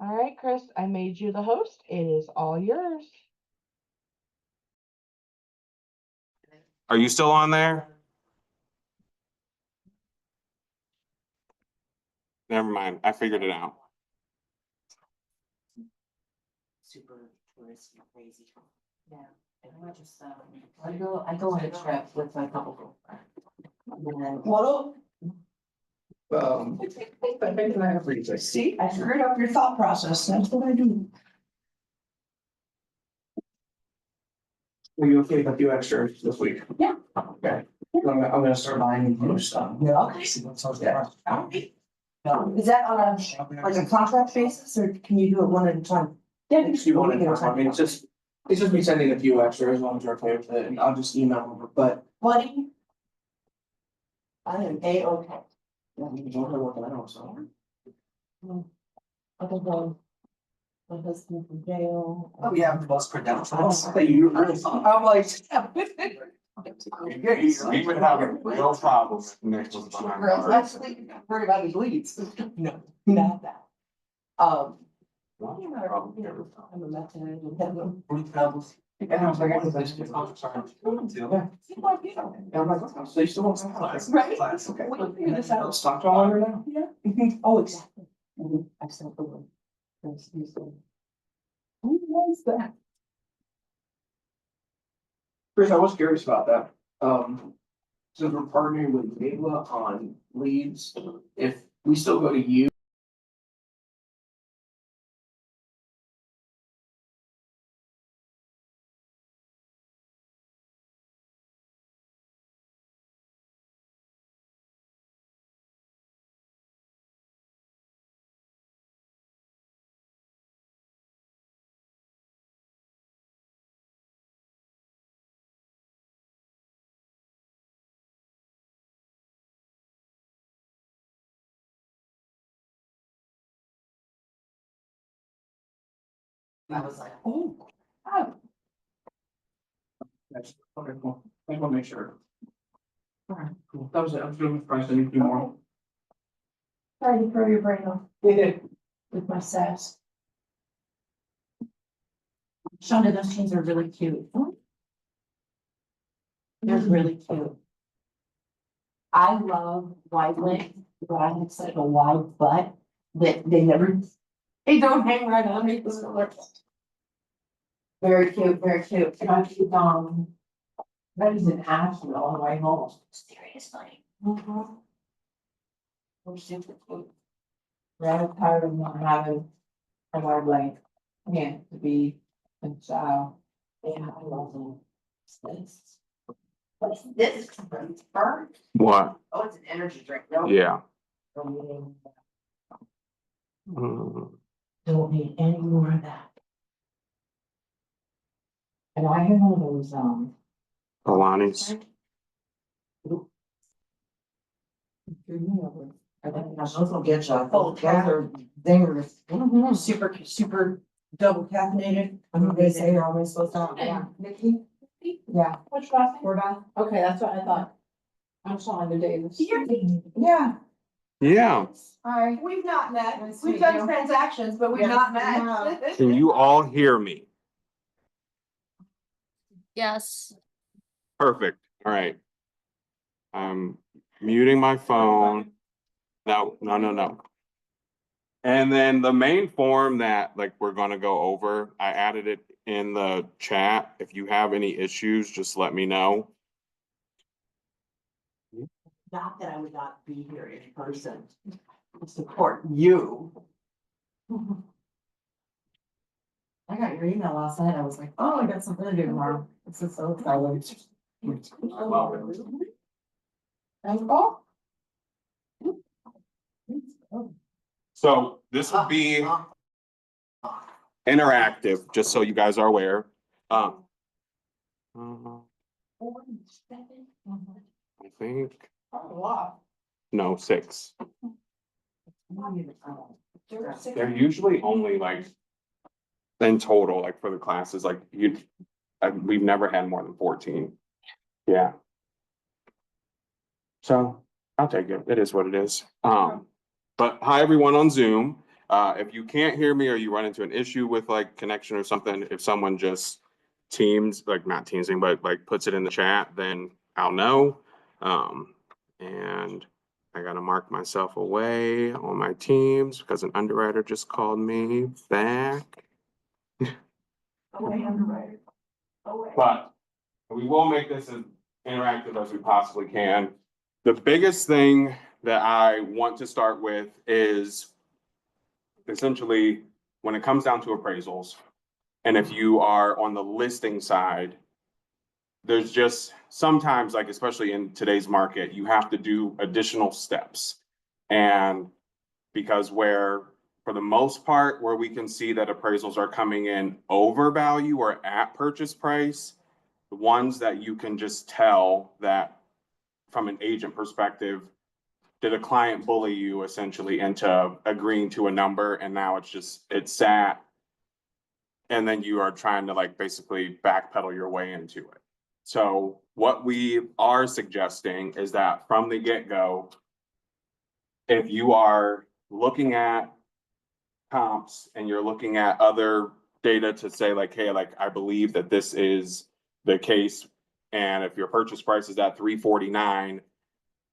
All right, Chris, I made you the host. It is all yours. Are you still on there? Never mind. I figured it out. Super touristy, crazy. Yeah, and I just, I go on a trip with my couple. And then, What? See, I screwed up your thought process. That's what I do. Are you okay with a few extras this week? Yeah. Okay. I'm gonna start buying new stuff. Yeah, okay. Yeah. Is that on a, like a contract basis, or can you do it one at a time? Yeah, if you want to, I mean, it's just me sending a few extras as long as you're okay with it, and I'll just email them, but. Buddy? I am A-okay. Yeah, you can order what I know, so. Other than my husband from jail. Oh, yeah, plus credentials. I thought you were. I'm like. Yeah, he would have a real problem if Nick was behind bars. Actually, worried about his leads. No, not that. I'm a method and And I was like, I was like, yeah. And I'm like, okay, so you still want some class? Right. Class, okay. We can figure this out. Stockton owner now? Yeah. Oh, exactly. I sent the one. Who was that? Chris, I was curious about that. Since we're partnering with Mayla on leads, if we still go to you. I was like, oh, wow. That's okay, cool. I just want to make sure. Alright. Cool. That was it. I was doing surprised I need to do more. Sorry to throw your brain off with my sass. Shonda, those jeans are really cute. They're really cute. I love wide legs, but I have such a wide butt that they don't hang right on me. Very cute, very cute. And I keep that is an Asheville on the way home. Seriously. We're super cute. Rather tired of not having a wide leg. Yeah, to be a child. Yeah, I love them. What is this? It's burnt? What? Oh, it's an energy drink. No. Yeah. Don't Mm, need any more of that. And I have one of those, Alani's. Those will get you. Oh, those are dingers. Super double caffeinated. They say you're always supposed to. Yeah. Nikki? Yeah. Which last name? Forda. Okay, that's what I thought. I'm Shonda Davis. Yeah. Yeah. Hi. We've not met. Nice to We've meet done you. transactions, but we've Yes, not we met. Can you all hear me? Yes. Perfect. All right. I'm muting my phone. No. And then the main form that like we're gonna go over, I added it in the chat. If you have any issues, just let me know. Not that I would not be here in person to support you. I got your email last night. I was like, oh, I got something to do tomorrow. This is so exciting. Thank you. So this would be interactive, just so you guys are aware. I think, no, 6. They're usually only like, in total, like for the classes, like we've never had more than 14. Yeah. So I'll take it. It is what it is. But hi, everyone on Zoom. If you can't hear me or you run into an issue with like connection or something, if someone just teams, like not teamsing, but like puts it in the chat, then I'll know. And I gotta mark myself away on my teams because an underwriter just called me back. Away, underwriter. Away. But we will make this as interactive as we possibly can. The biggest thing that I want to start with is essentially when it comes down to appraisals, and if you are on the listing side, there's just sometimes, like especially in today's market, you have to do additional steps. And because where, for the most part, where we can see that appraisals are coming in over value or at purchase price, the ones that you can just tell that from an agent perspective, did a client bully you essentially into agreeing to a number and now it's sat, and then you are trying to like basically backpedal your way into it. So what we are suggesting is that from the get-go, if you are looking at comps and you're looking at other data to say like, hey, like I believe that this is the case, and if your purchase price is at 349,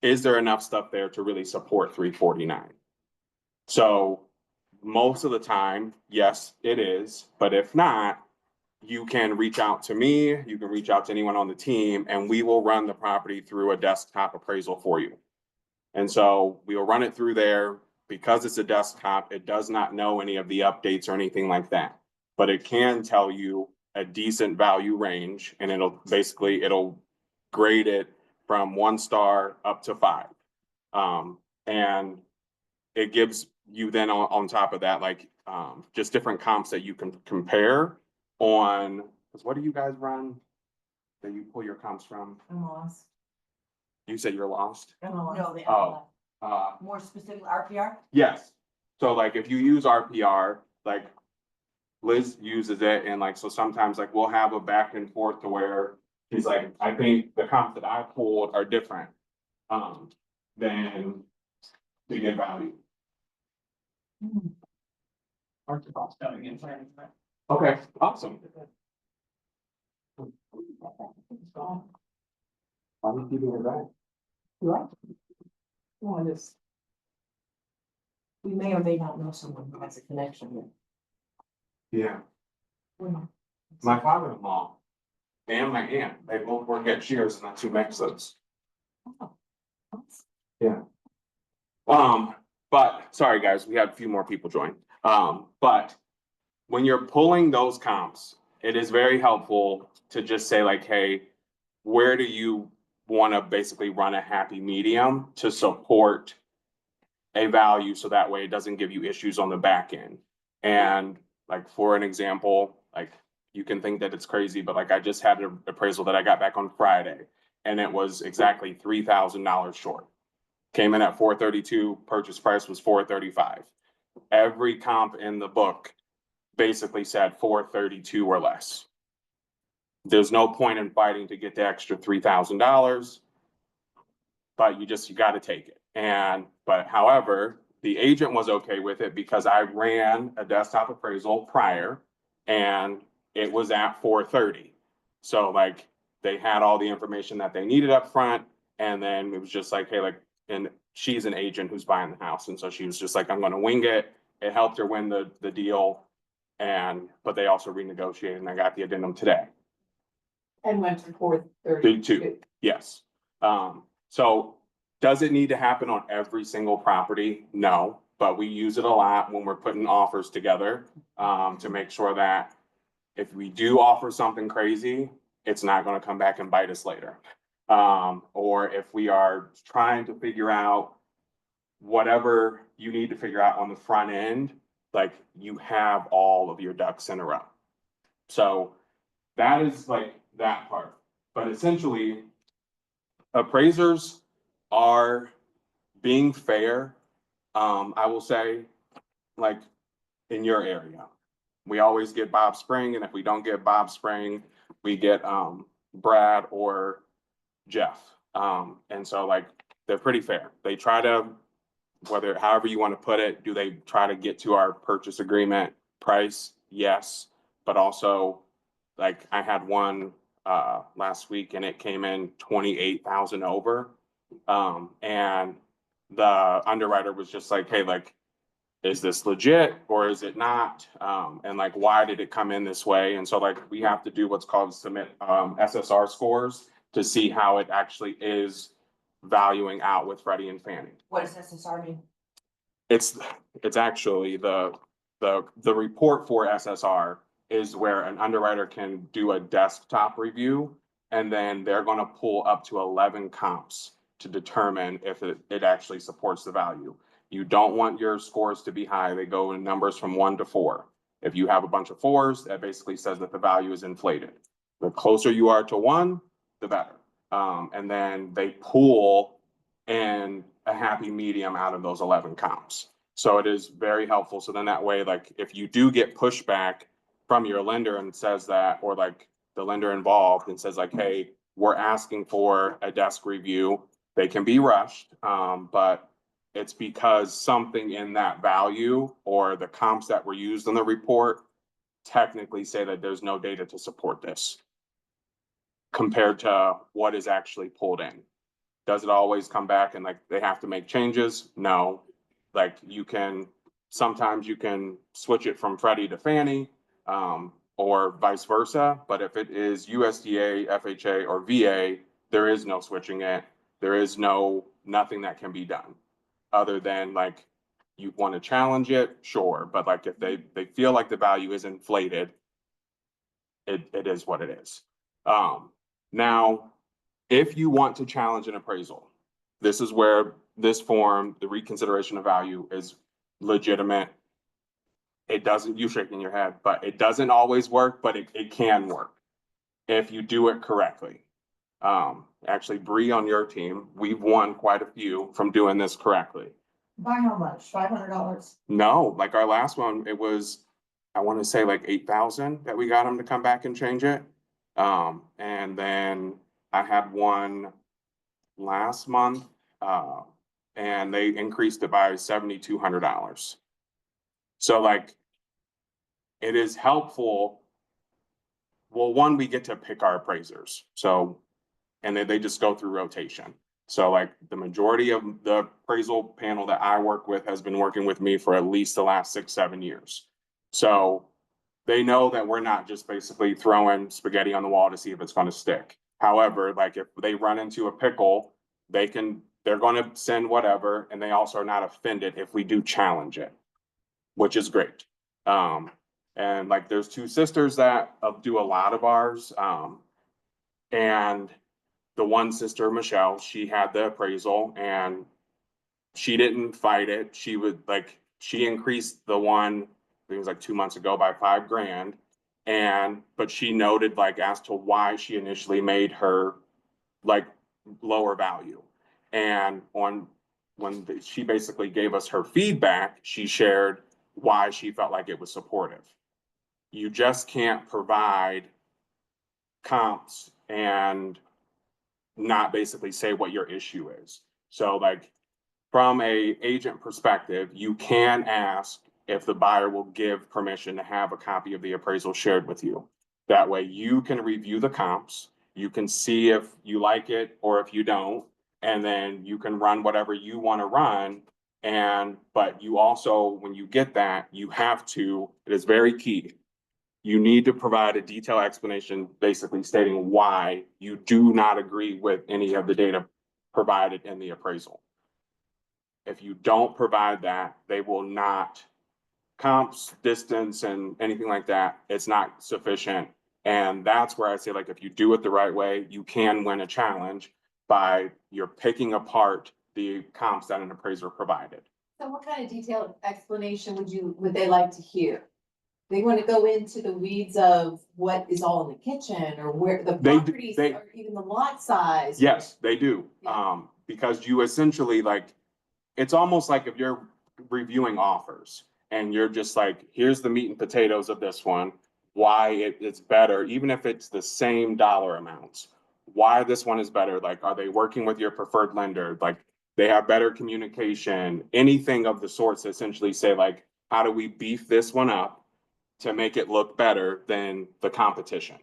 is there enough stuff there to really support 349? So most of the time, yes, it is, but if not, you can reach out to me, you can reach out to anyone on the team, and we will run the property through a desktop appraisal for you. And so we will run it through there. Because it's a desktop, it does not know any of the updates or anything like that, but it can tell you a decent value range, and it'll grade it from 1 star up to 5. And it gives you then on top of that, like, just different comps that you can compare on, because what do you guys run that you pull your comps from? I'm lost. You said you're lost? I'm lost. No, the, Oh. more specific RPR? Yes. So like if you use RPR, like Liz uses it, and like, so sometimes like we'll have a back and forth to where he's like, I think the comps that I pulled are different than the good value. Okay, awesome. Why don't you do it back? What? Well, it's. We may or may not know someone who has a connection with. Yeah. Well, My father-in-law and my aunt, they both work at Shears, and that's who makes those. Yeah. But sorry, guys, we had a few more people join. But when you're pulling those comps, it is very helpful to just say like, hey, where do you want to basically run a happy medium to support a value, so that way it doesn't give you issues on the back end. And like, for an example, like you can think that it's crazy, but like I just had an appraisal that I got back on Friday, and it was exactly $3,000 short. Came in at 432, purchase price was 435. Every comp in the book basically said 432 or less. There's no point in fighting to get the extra $3,000, but you got to take it. But however, the agent was okay with it because I ran a desktop appraisal prior and it was at 430. So like they had all the information that they needed up front, and then it was just like, hey, like, and she's an agent who's buying the house, and so she was just like, I'm gonna wing it. It helped her win the deal, but they also renegotiated, and I got the addendum today. And went to 432. 32, yes. So does it need to happen on every single property? No, but we use it a lot when we're putting offers together, to make sure that if we do offer something crazy, it's not gonna come back and bite us later. Or if we are trying to figure out whatever you need to figure out on the front end, like you have all of your ducks in a row. So that is like that part. But essentially, appraisers are being fair. I will say, like in your area, we always get Bob Spring, and if we don't get Bob Spring, we get Brad or Jeff. And so like they're pretty fair. They try to whether, however you want to put it, do they try to get to our purchase agreement price? Yes, but also, like, I had one last week and it came in 28,000 over. And the underwriter was just like, hey, like, is this legit or is it not? And like, why did it come in this way? And so like, we have to do what's called submit SSR scores to see how it actually is valuing out with Freddie and Fannie. What does SSR mean? It's actually the report for SSR is where an underwriter can do a desktop review, and then they're gonna pull up to 11 comps to determine if it actually supports the value. You don't want your scores to be high. They go in numbers from 1 to 4. If you have a bunch of 4s, that basically says that the value is inflated. The closer you are to 1, the better. And then they pull in a happy medium out of those 11 comps. So it is very helpful. So then that way, like, if you do get pushback from your lender and says that, or like the lender involved and says like, hey, we're asking for a desk review, they can be rushed. But it's because something in that value or the comps that were used in the report technically say that there's no data to support this compared to what is actually pulled in. Does it always come back and like they have to make changes? No. Like sometimes you can switch it from Freddie to Fannie, or vice versa. But if it is USDA, FHA, or VA, there is no switching it. There is nothing that can be done other than like, you want to challenge it, sure. But like if they feel like the value is inflated, it is what it is. Now, if you want to challenge an appraisal, this is where this form, the reconsideration of value, is legitimate. It doesn't, you shaking your head, but it doesn't always work, but it can work if you do it correctly. Actually, Bree on your team, we've won quite a few from doing this correctly. By how much? $500? No, like our last one, it was, I want to say like 8,000 that we got them to come back and change it. And then I had one last month, and they increased it by $7,200. So like, it is helpful. Well, one, we get to pick our appraisers. So, and they just go through rotation. So like the majority of the appraisal panel that I work with has been working with me for at least the last 6-7 years. So they know that we're not just basically throwing spaghetti on the wall to see if it's going to stick. However, like if they run into a pickle, they're going to send whatever, and they also are not offended if we do challenge it, which is great. And like there's 2 sisters that do a lot of ours. And the one sister, Michelle, she had the appraisal and she didn't fight it. She increased the one, I think it was like 2 months ago, by $5,000. But she noted like as to why she initially made her like lower value. And when she basically gave us her feedback, she shared why she felt like it was supportive. You just can't provide comps and not basically say what your issue is. So like from a agent perspective, you can ask if the buyer will give permission to have a copy of the appraisal shared with you. That way you can review the comps, you can see if you like it or if you don't, and then you can run whatever you want to run. But you also, when you get that, you have to, it is very key. You need to provide a detailed explanation, basically stating why you do not agree with any of the data provided in the appraisal. If you don't provide that, they will not, comps, distance, and anything like that, it's not sufficient. And that's where I say, like, if you do it the right way, you can win a challenge by you're picking apart the comps that an appraiser provided. So what kind of detailed explanation would they like to hear? They want to go into the weeds of what is all in the kitchen or where the properties or even the lot size? Yes, they do. Yeah. Because you essentially like, it's almost like if you're reviewing offers and you're just like, here's the meat and potatoes of this one, why it's better, even if it's the same dollar amounts, why this one is better. Like, are they working with your preferred lender? Like, they have better communication, anything of the sorts, essentially say like, how do we beef this one up to make it look better than the competition?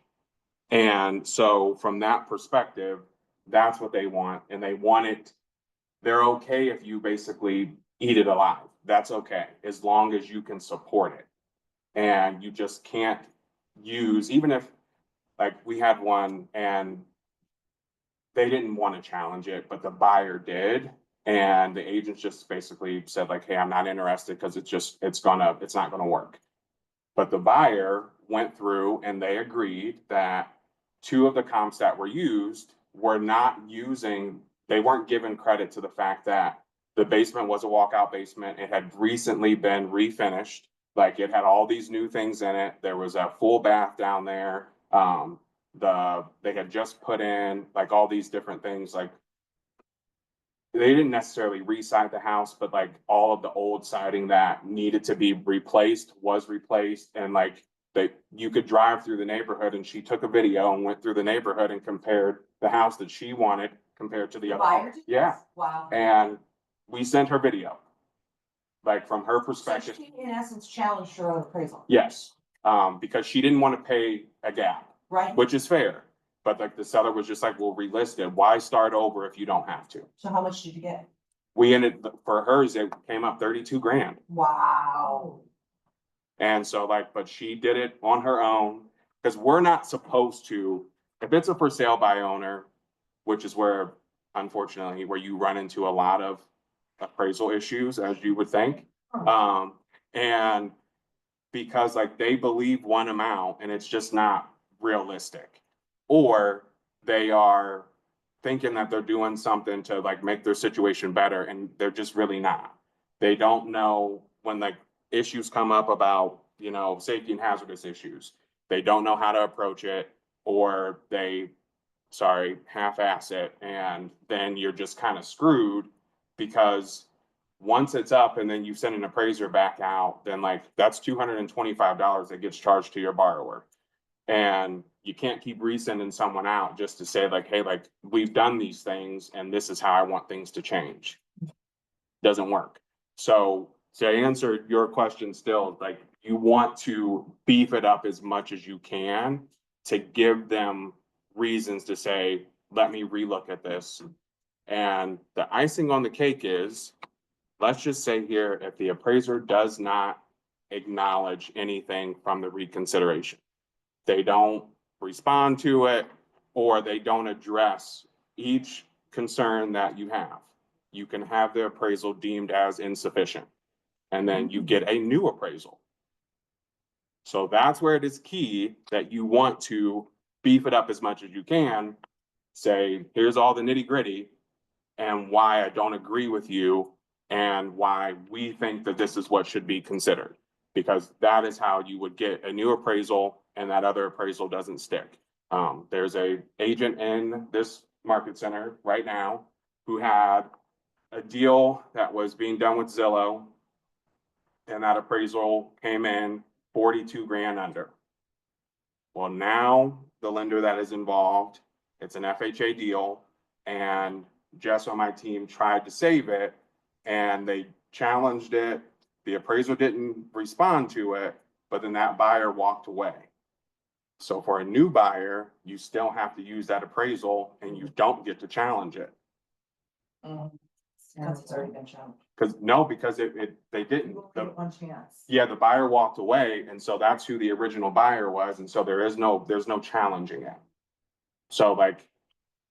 And so from that perspective, that's what they want, and they want it, they're okay if you basically eat it alive. That's okay, as long as you can support it. And you just can't use, even if, like, we had one and they didn't want to challenge it, but the buyer did. And the agents just basically said like, hey, I'm not interested because it's not gonna work. But the buyer went through and they agreed that two of the comps that were used were not using, they weren't given credit to the fact that the basement was a walkout basement. It had recently been refinished. Like, it had all these new things in it. There was a full bath down there. They had just put in like all these different things. Like, they didn't necessarily re-side the house, but like all of the old siding that needed to be replaced was replaced. And like, you could drive through the neighborhood, and she took a video and went through the neighborhood and compared the house that she wanted compared to the other. Buyer did this? Yeah. Wow. And we sent her video. Like, from her So perspective, she, in essence, challenged her own appraisal, yes, because she didn't want to pay a gap, right? which is fair. But like, the seller was just like, we'll relist it. Why start over if you don't have to? So how much did you get? We ended, for hers, it came up 32 grand. Wow. And so like, but she did it on her own, because we're not supposed to, if it's a for sale by owner, which is where, unfortunately, where you run into a lot of appraisal issues, as you would think. And because like, they believe one amount and it's just not realistic. Or they are thinking that they're doing something to like make their situation better, and they're just really not. They don't know when like issues come up about, safety and hazardous issues. They don't know how to approach it, or half-ass it, and then you're just kind of screwed, because once it's up and then you send an appraiser back out, then like, that's $225 that gets charged to your borrower. And you can't keep resending someone out just to say like, hey, like, we've done these things and this is how I want things to change. Doesn't work. So to answer your question still, like, you want to beef it up as much as you can to give them reasons to say, let me relook at this. And the icing on the cake is, let's just say here, if the appraiser does not acknowledge anything from the reconsideration, they don't respond to it, or they don't address each concern that you have, you can have the appraisal deemed as insufficient. And then you get a new appraisal. So that's where it is key that you want to beef it up as much as you can. Say, here's all the nitty gritty and why I don't agree with you, and why we think that this is what should be considered. Because that is how you would get a new appraisal and that other appraisal doesn't stick. There's a agent in this market center right now who had a deal that was being done with Zillow, and that appraisal came in 42 grand under. Well, now the lender that is involved, it's an FHA deal, and Jess on my team tried to save it, and they challenged it. The appraiser didn't respond to it, but then that buyer walked away. So for a new buyer, you still have to use that appraisal and you don't get to challenge it. Because it's already been challenged. Because they didn't. You only get one chance. Yeah, the buyer walked away, and so that's who the original buyer was, and so there's no challenging it. So like,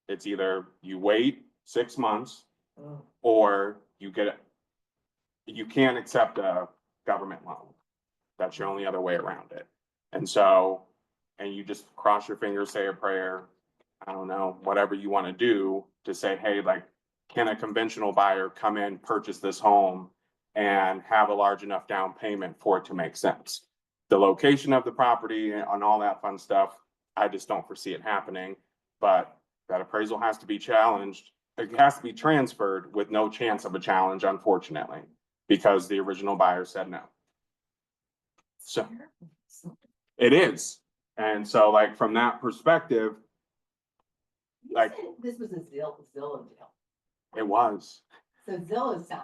it's either you wait 6 months, or you can't accept a government loan. That's your only other way around it. And so, and you just cross your fingers, say a prayer, I don't know, whatever you want to do to say, hey, like, can a conventional buyer come in, purchase this home, and have a large enough down payment for it to make sense? The location of the property and all that fun stuff, I just don't foresee it happening. But that appraisal has to be challenged. It has to be transferred with no chance of a challenge, unfortunately, because the original buyer said no. So it is. And so like, from that perspective, You like, said this was a Zillow deal. it was. So Zilla's selling.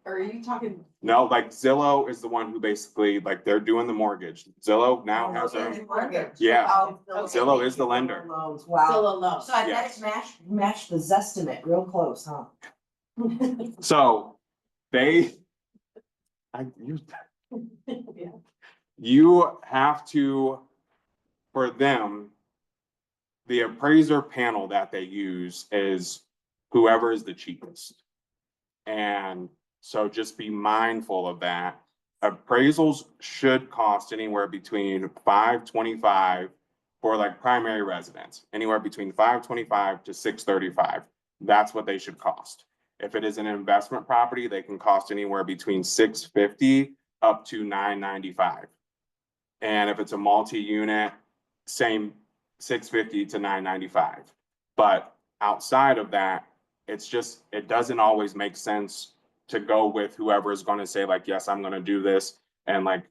Or are you talking? No, like Zillow is the one who basically, like, they're doing the mortgage. Zillow now has Okay, their, mortgage. Yeah. Oh, Zillow is the lender. Loans, wow. Zillow loan. So I bet Yes. it matched the Zestimate real close, huh? so they, I, you, Yeah. you have to, for them, the appraiser panel that they use is whoever is the cheapest. And so just be mindful of that. Appraisals should cost anywhere between $525 for like primary residence, anywhere between $525 to $635. That's what they should cost. If it is an investment property, they can cost anywhere between $650 up to $995. And if it's a multi-unit, same $650 to $995. But outside of that, it's just, it doesn't always make sense to go with whoever is going to say like, yes, I'm going to do this. And like,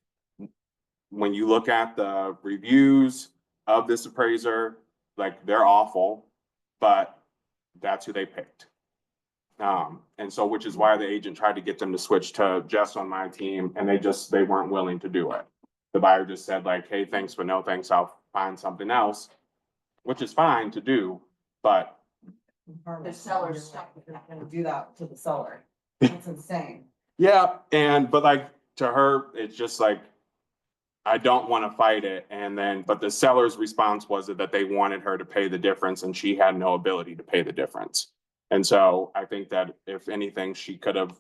when you look at the reviews of this appraiser, like they're awful, but that's who they picked. And so, which is why the agent tried to get them to switch to just on my team, and they weren't willing to do it. The buyer just said like, hey, thanks, but no thanks, I'll find something else, which is fine to do, but The seller's stuck with that, gonna do that to the seller. That's insane. yeah, but like to her, it's just like, I don't want to fight it. And then, but the seller's response was that they wanted her to pay the difference and she had no ability to pay the difference. And so I think that if anything, she could have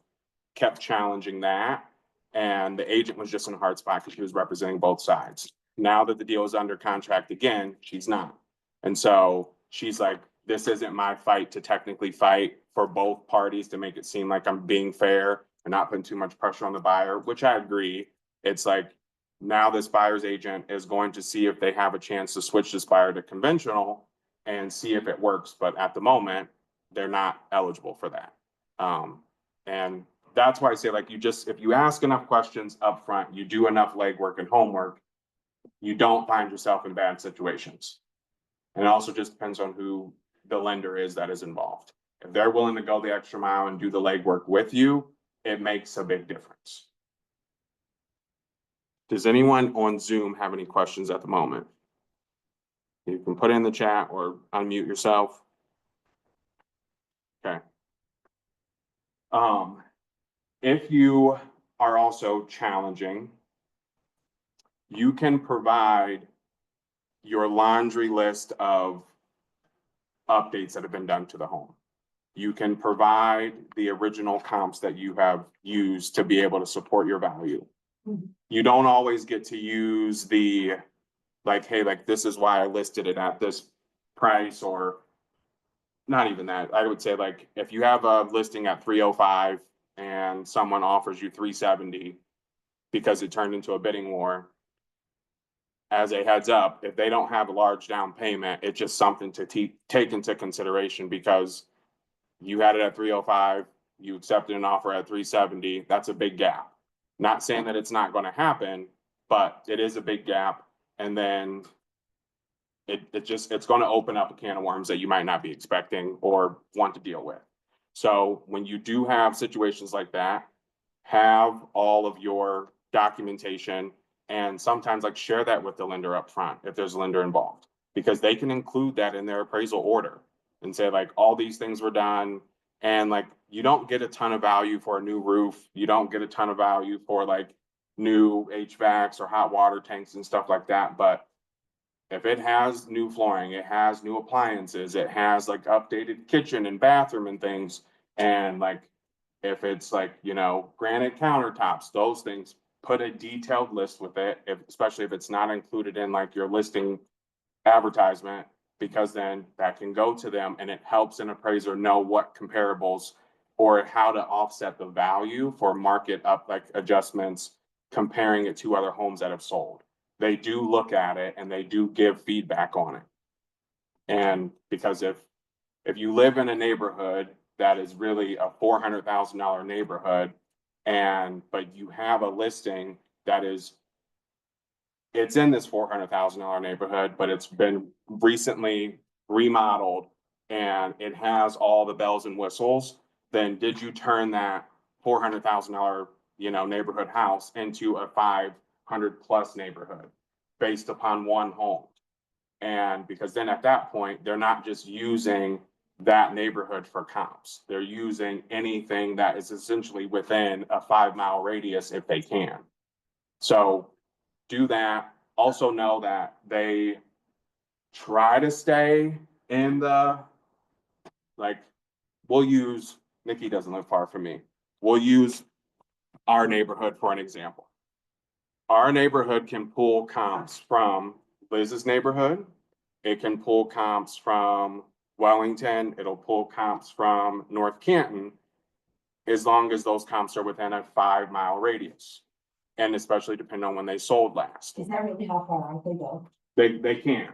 kept challenging that. And the agent was just in a hard spot because she was representing both sides. Now that the deal is under contract again, she's not. And so she's like, this isn't my fight to technically fight for both parties to make it seem like I'm being fair and not putting too much pressure on the buyer, which I agree. It's like, now this buyer's agent is going to see if they have a chance to switch this buyer to conventional and see if it works. But at the moment, they're not eligible for that. And that's why I say, like, if you ask enough questions up front, you do enough legwork and homework, you don't find yourself in bad situations. And it also just depends on who the lender is that is involved. If they're willing to go the extra mile and do the legwork with you, it makes a big difference. Does anyone on Zoom have any questions at the moment? You can put it in the chat or unmute yourself. Okay. If you are also challenging, you can provide your laundry list of updates that have been done to the home. You can provide the original comps that you have used to be able to support your value. You don't always get to use the, like, hey, like, this is why I listed it at this price, or not even that. I would say, like, if you have a listing at 305 and someone offers you 370 because it turned into a bidding war, as a heads up, if they don't have a large down payment, it's just something to take into consideration, because you had it at 305, you accepted an offer at 370, that's a big gap. Not saying that it's not going to happen, but it is a big gap. And then it's going to open up a can of worms that you might not be expecting or want to deal with. So when you do have situations like that, have all of your documentation, and sometimes like share that with the lender up front if there's a lender involved, because they can include that in their appraisal order and say like, all these things were done. And like, you don't get a ton of value for a new roof. You don't get a ton of value for like new HVACs or hot water tanks and stuff like that. But if it has new flooring, it has new appliances, it has like updated kitchen and bathroom and things. And like, if it's like, granite countertops, those things, put a detailed list with it, especially if it's not included in like your listing advertisement, because then that can go to them and it helps an appraiser know what comparables or how to offset the value for market up like adjustments, comparing it to other homes that have sold. They do look at it and they do give feedback on it. And because if you live in a neighborhood that is really a $400,000 neighborhood, but you have a listing that it's in this $400,000 neighborhood, but it's been recently remodeled and it has all the bells and whistles, then did you turn that $400,000, neighborhood house into a 500+ neighborhood based upon one home? And because then at that point, they're not just using that neighborhood for comps. They're using anything that is essentially within a 5-mile radius if they can. So do that. Also know that they try to stay in the, like, Nikki doesn't live far from me. We'll use our neighborhood for an example. Our neighborhood can pull comps from Liz's neighborhood. It can pull comps from Wellington. It'll pull comps from North Canton, as long as those comps are within a 5-mile radius. And especially depending on when they sold last. Is that really how far out they go? They can.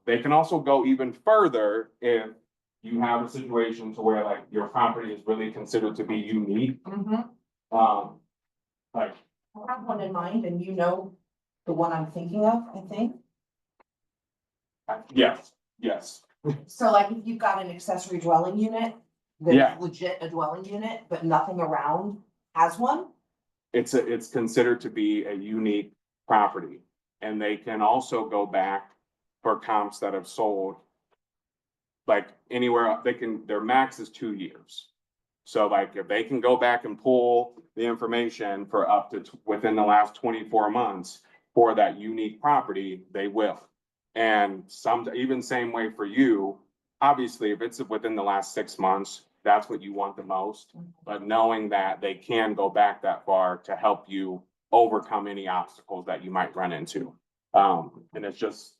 They can also go even further if you have a situation to where like your property is really considered to be unique. Like, I have one in mind and you know the one I'm thinking of, I think. yes. So like if you've got an accessory dwelling unit, Yeah. that's legit a dwelling unit, but nothing around has one. It's considered to be a unique property. And they can also go back for comps that have sold. Like anywhere, their max is 2 years. So like if they can go back and pull the information for up to within the last 24 months for that unique property, they will. And even same way for you, obviously, if it's within the last 6 months, that's what you want the most. But knowing that they can go back that far to help you overcome any obstacles that you might run into. And it's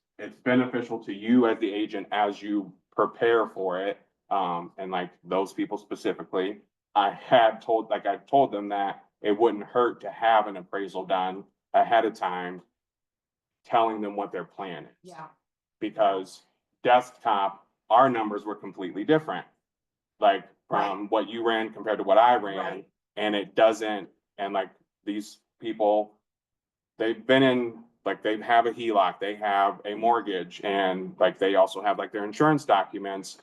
beneficial to you as the agent as you prepare for it. And like those people specifically, I've told them that it wouldn't hurt to have an appraisal done ahead of time, telling them what their plan is. Yeah. Because desktop, our numbers were completely different. Like from what you ran compared to what I ran, Right. and it doesn't, and like these people, they've been in, like they have a HELOC, they have a mortgage, and like they also have like their insurance documents.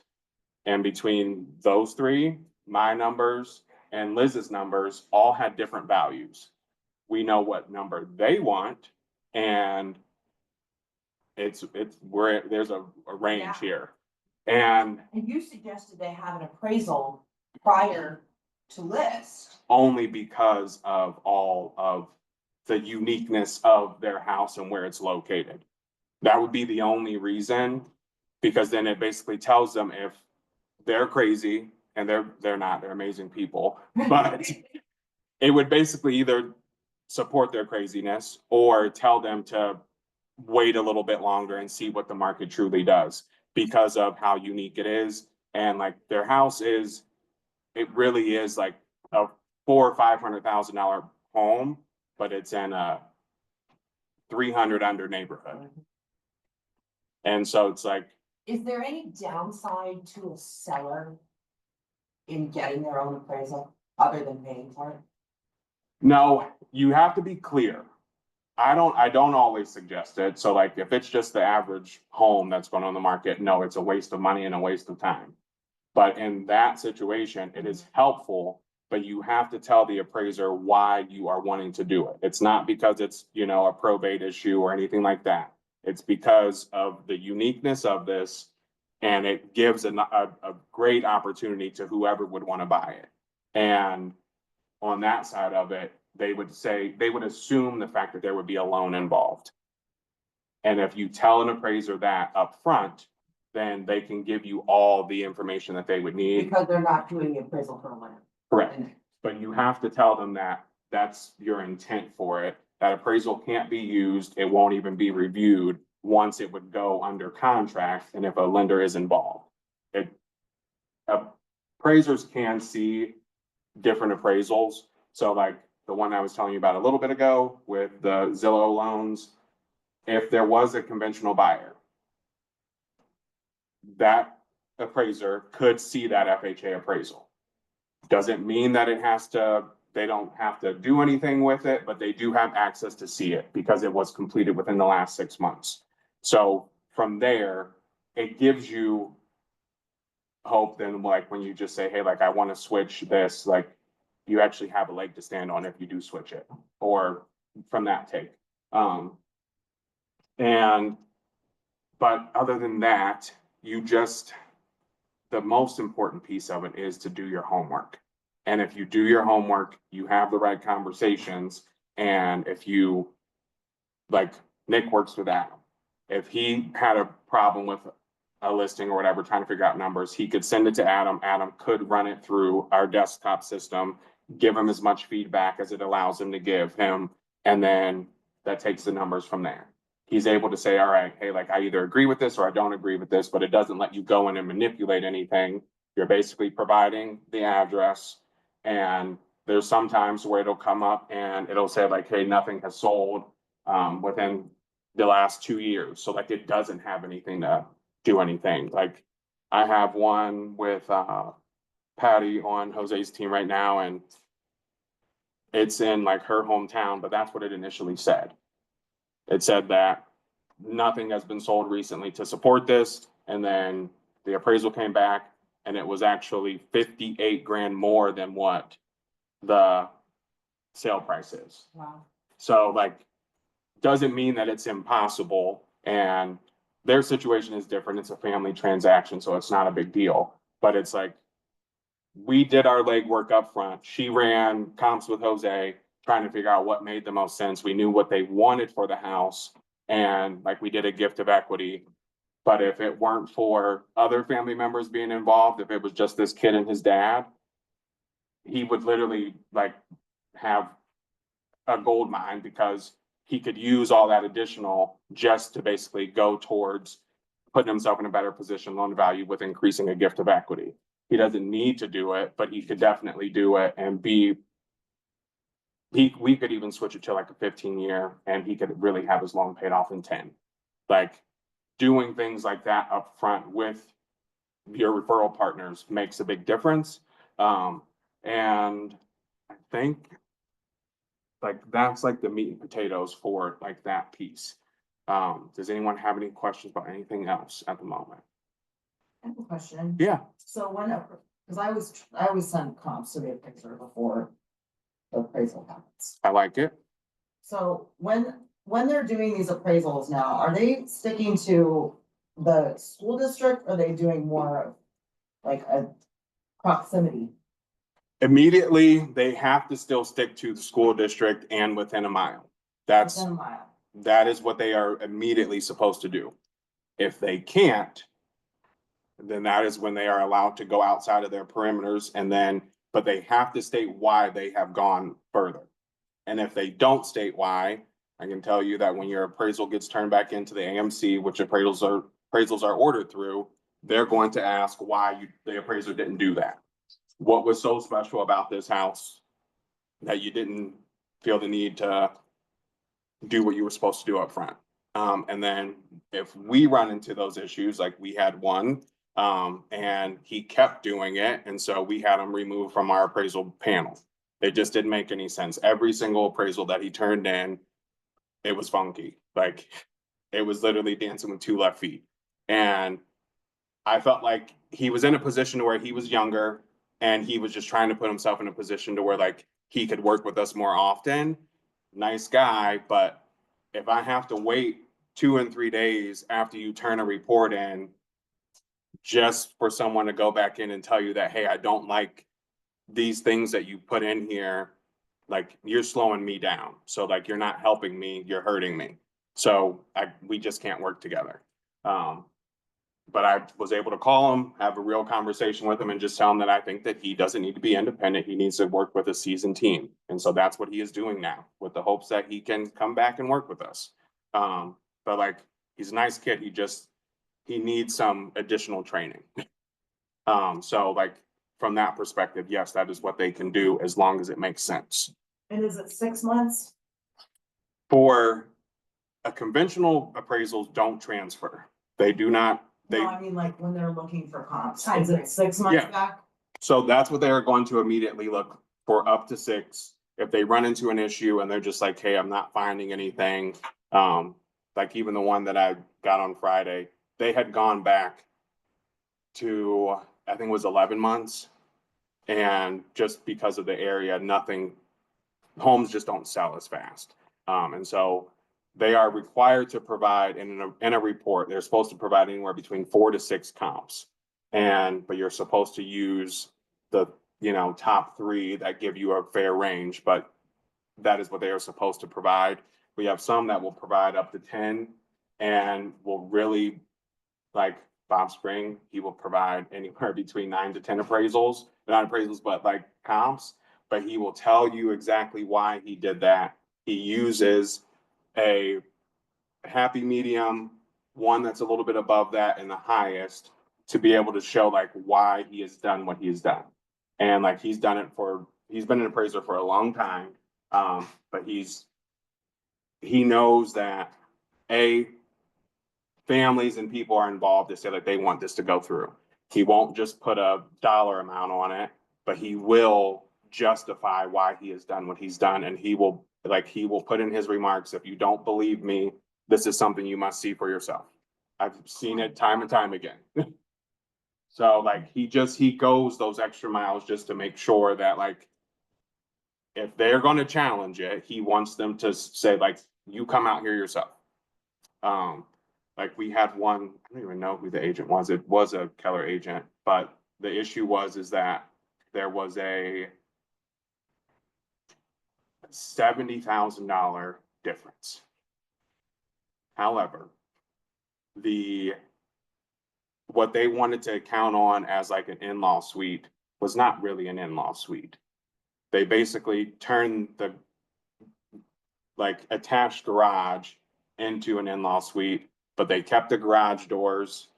And between those three, my numbers and Liz's numbers all had different values. We know what number they want, and there's a range Yeah. here. And And you suggested they have an appraisal prior to list. only because of all of the uniqueness of their house and where it's located. That would be the only reason, because then it basically tells them if they're crazy, and they're not, they're amazing people, but it would basically either support their craziness or tell them to wait a little bit longer and see what the market truly does because of how unique it is. And like their house it really is like a $400,000 or $500,000 home, but it's in a 300 under neighborhood. And so it's like, Is there any downside to a seller in getting their own appraisal other than paying for it? no, you have to be clear. I don't always suggest it. So like if it's just the average home that's going on the market, no, it's a waste of money and a waste of time. But in that situation, it is helpful, but you have to tell the appraiser why you are wanting to do it. It's not because it's, a probate issue or anything like that. It's because of the uniqueness of this, and it gives a great opportunity to whoever would want to buy it. And on that side of it, they would assume the fact that there would be a loan involved. And if you tell an appraiser that up front, then they can give you all the information that they would need. Because they're not doing the appraisal for a land. Correct. But you have to tell them that that's your intent for it. That appraisal can't be used. It won't even be reviewed once it would go under contract and if a lender is involved. Appraisers can see different appraisals. So like the one I was telling you about a little bit ago with the Zillow loans, if there was a conventional buyer, that appraiser could see that FHA appraisal. Doesn't mean that they don't have to do anything with it, but they do have access to see it because it was completed within the last 6 months. So from there, it gives you hope then like when you just say, hey, like I want to switch this, like you actually have a leg to stand on if you do switch it, or from that take. And, but other than that, the most important piece of it is to do your homework. And if you do your homework, you have the right conversations, and if you, like Nick works with Adam, if he had a problem with a listing or whatever, trying to figure out numbers, he could send it to Adam. Adam could run it through our desktop system, give him as much feedback as it allows him to give him, and then that takes the numbers from there. He's able to say, all right, hey, like I either agree with this or I don't agree with this, but it doesn't let you go in and manipulate anything. You're basically providing the address, and there's sometimes where it'll come up and it'll say like, hey, nothing has sold within the last 2 years. So like it doesn't have anything to do anything. Like I have one with Patty on Jose's team right now, and it's in like her hometown, but that's what it initially said. It said that nothing has been sold recently to support this, and then the appraisal came back and it was actually 58 grand more than what the sale price is. Wow. So like, doesn't mean that it's impossible, and their situation is different. It's a family transaction, so it's not a big deal, but it's like, we did our legwork up front. She ran comps with Jose, trying to figure out what made the most sense. We knew what they wanted for the house, and like we did a gift of equity. But if it weren't for other family members being involved, if it was just this kid and his dad, he would literally like have a gold mine, because he could use all that additional just to basically go towards putting himself in a better position, loan to value, with increasing a gift of equity. He doesn't need to do it, but he could definitely do it and we could even switch it to like a 15-year, and he could really have his loan paid off in 10. Like doing things like that up front with your referral partners makes a big difference. And I think like that's like the meat and potatoes for like that piece. Does anyone have any questions about anything else at the moment? I have a question. Yeah, So because I always send comps to the appraiser before the appraisal happens. I like it. So when they're doing these appraisals now, are they sticking to the school district? Or are they doing more of like a proximity? Immediately, they have to still stick to the school district and within a mile. Within a mile? That is what they are immediately supposed to do. If they can't, then that is when they are allowed to go outside of their perimeters, but they have to state why they have gone further. And if they don't state why, I can tell you that when your appraisal gets turned back into the AMC, which appraisals are ordered through, they're going to ask why the appraiser didn't do that. What was so special about this house that you didn't feel the need to do what you were supposed to do up front? And then if we run into those issues, like we had one, and he kept doing it, and so we had him removed from our appraisal panel. It just didn't make any sense. Every single appraisal that he turned in, it was funky. Like it was literally dancing with 2 left feet. And I felt like he was in a position where he was younger, and he was just trying to put himself in a position to where like he could work with us more often. Nice guy, but if I have to wait 2 and 3 days after you turn a report in just for someone to go back in and tell you that, hey, I don't like these things that you put in here, like you're slowing me down. So like you're not helping me, you're hurting me. So we just can't work together. But I was able to call him, have a real conversation with him, and just tell him that I think that he doesn't need to be independent. He needs to work with a seasoned team. And so that's what he is doing now, with the hopes that he can come back and work with us. But like, he's a nice kid. He needs some additional training. So like, from that perspective, yes, that is what they can do as long as it makes sense. And is it 6 months? For a conventional appraisals don't transfer. They do not. No, I mean like when they're looking for comps, is it 6 months Yeah. back? So that's what they are going to immediately look for, up to 6. If they run into an issue and they're just like, hey, I'm not finding anything. Like even the one that I got on Friday, they had gone back to I think it was 11 months. And just because of the area, homes just don't sell as fast. And so they are required to provide in a report, they're supposed to provide anywhere between 4 to 6 comps. But you're supposed to use the, top 3 that give you a fair range, but that is what they are supposed to provide. We have some that will provide up to 10 and will really, like Bob Spring, he will provide anywhere between 9 to 10 appraisals, not appraisals, but like comps. But he will tell you exactly why he did that. He uses a happy medium, one that's a little bit above that, and the highest to be able to show like why he has done what he has done. And like he's been an appraiser for a long time. But he knows that families and people are involved to say that they want this to go through. He won't just put a dollar amount on it, but he will justify why he has done what he's done. And he will put in his remarks, if you don't believe me, this is something you must see for yourself. I've seen it time and time again. So like he goes those extra miles just to make sure that like if they're going to challenge it, he wants them to say like, you come out here yourself. Like we had one, I don't even know who the agent was. It was a Keller agent, but the issue is that there was a $70,000 difference. However, what they wanted to count on as like an in-law suite was not really an in-law suite. They basically turned the like attached garage into an in-law suite, but they kept the garage doors.